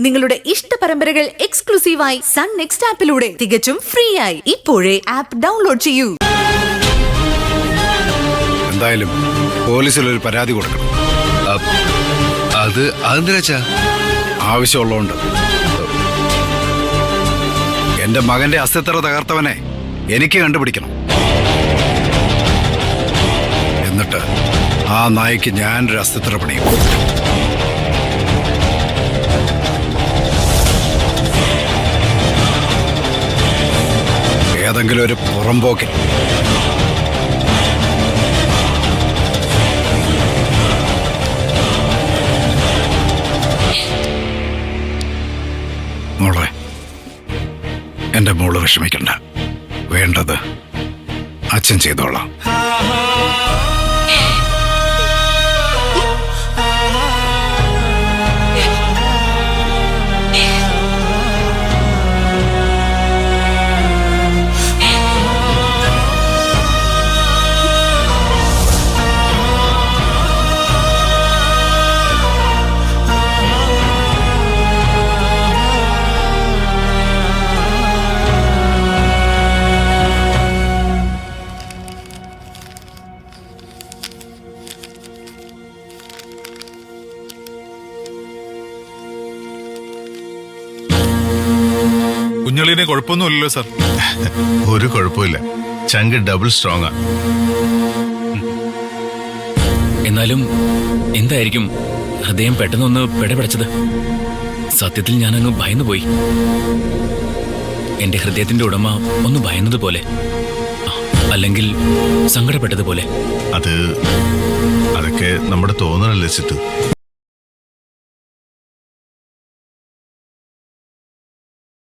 നിങ്ങളുടെ ഇഷ്ട പരമ്പരകൾ എക്സ്ക്ലൂസീവായി സൺ നെക്സ്റ്റ് ആപ്പിലൂടെ തികച്ചും ഫ്രീ ആയി ഇപ്പോഴേ ആപ്പ് ഡൗൺലോഡ് ചെയ്യൂ. എന്തായാലും പോലീസിൽ ഒരു പരാതി കൊടുക്കണം. അതെന്തിനാ? ആവശ്യമുള്ളതുകൊണ്ട്. എന്റെ മകന്റെ അസ്തിത്വ തകർത്തവനെ എനിക്ക് കണ്ടുപിടിക്കണം. എന്നിട്ട് ആ നായ്ക്ക് ഞാനൊരു അസ്തിത്വ പണിയും. ഏതെങ്കിലും ഒരു പുറംപോക്കിൽ മോളെ, എന്റെ മോള് വിഷമിക്കണ്ട. വേണ്ടത് അച്ഛൻ ചെയ്തോളാം. കുഞ്ഞളിനെ കുഴപ്പമൊന്നുമില്ലല്ലോ സാർ? ഒരു കുഴപ്പമില്ല. ചങ്ക് ഡബിൾ സ്ട്രോങ്. എന്നാലും എന്തായിരിക്കും ഹൃദയം പെട്ടെന്നൊന്ന് പിടപെടച്ചത്? സത്യത്തിൽ ഞാനങ്ങ് ഭയന്നുപോയി. എന്റെ ഹൃദയത്തിന്റെ ഉടമ ഒന്ന് ഭയന്നതുപോലെ, അല്ലെങ്കിൽ സങ്കടപ്പെട്ടതുപോലെ. അതൊക്കെ നമ്മുടെ തോന്നലല്ലേ സിത്തു.